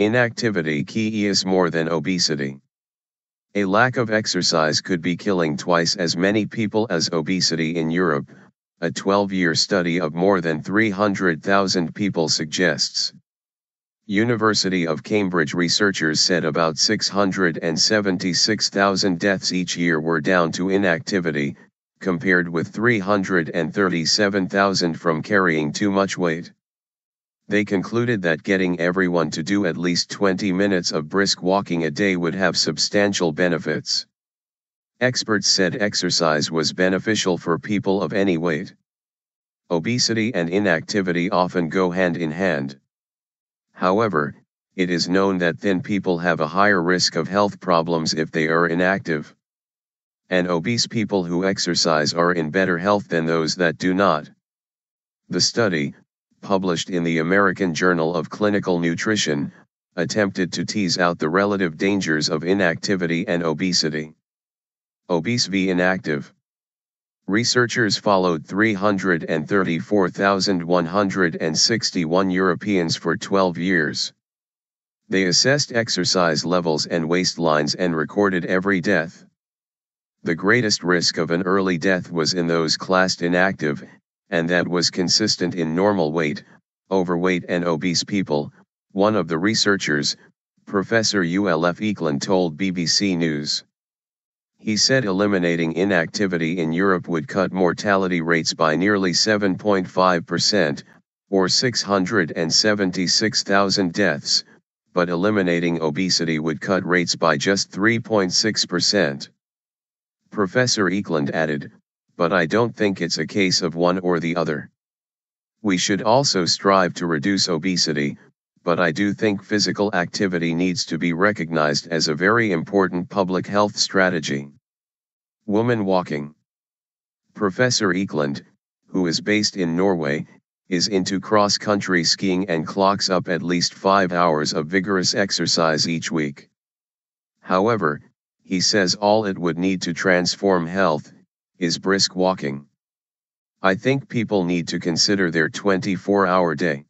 Inactivity kiIIs more than obesity. A lack of exercise could be killing twice as many people as obesity in Europe, a 12-year study of more than 300,000 people suggests. University of Cambridge researchers said about 676,000 deaths each year were down to inactivity, compared with 337,000 from carrying too much weight. They concluded that getting everyone to do at least 20 minutes of brisk walking a day would have substantial benefits. Experts said exercise was beneficial for people of any weight. Obesity and inactivity often go hand in hand. However, it is known that thin people have a higher risk of health problems if they are inactive. And obese people who exercise are in better health than those that do not. The study, published in the American Journal of Clinical Nutrition, attempted to tease out the relative dangers of inactivity and obesity. Obese v. inactive. Researchers followed 334,161 Europeans for 12 years. They assessed exercise levels and waistlines and recorded every death. The greatest risk of an early death was in those classed inactive, and that was consistent in normal weight, overweight and obese people, one of the researchers, Professor Ulf Eklund told BBC News. He said eliminating inactivity in Europe would cut mortality rates by nearly 7.5%, or 676,000 deaths, but eliminating obesity would cut rates by just 3.6%. Professor Eklund added, "But I don't think it's a case of one or the other. We should also strive to reduce obesity, but I do think physical activity needs to be recognized as a very important public health strategy." Woman walking. Professor Eklund, who is based in Norway, is into cross-country skiing and clocks up at least 5 hours of vigorous exercise each week. However, he says all it would need to transform health is brisk walking. "I think people need to consider their 24-hour day.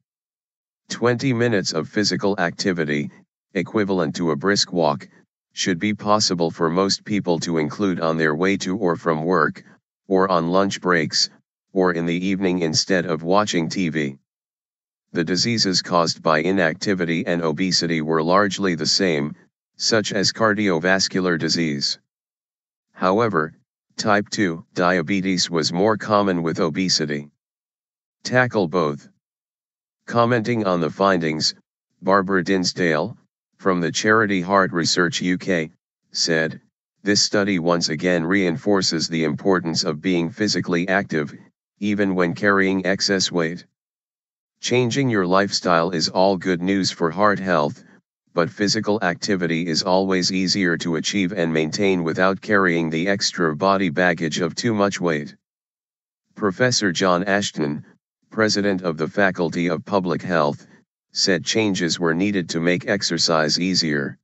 20 minutes of physical activity, equivalent to a brisk walk, should be possible for most people to include on their way to or from work, or on lunch breaks, or in the evening instead of watching TV." The diseases caused by inactivity and obesity were largely the same, such as cardiovascular disease. However, type 2 diabetes was more common with obesity. Tackle both. Commenting on the findings, Barbara Dinsdale, from the charity Heart Research UK, said, "This study once again reinforces the importance of being physically active, even when carrying excess weight. Changing your lifestyle is all good news for heart health, but physical activity is always easier to achieve and maintain without carrying the extra body baggage of too much weight." Professor John Ashton, president of the Faculty of Public Health, said changes were needed to make exercise easier.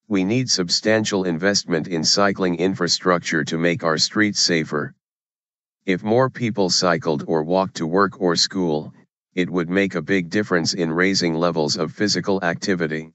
"We need substantial investment in cycling infrastructure to make our streets safer. If more people cycled or walked to work or school, it would make a big difference in raising levels of physical activity."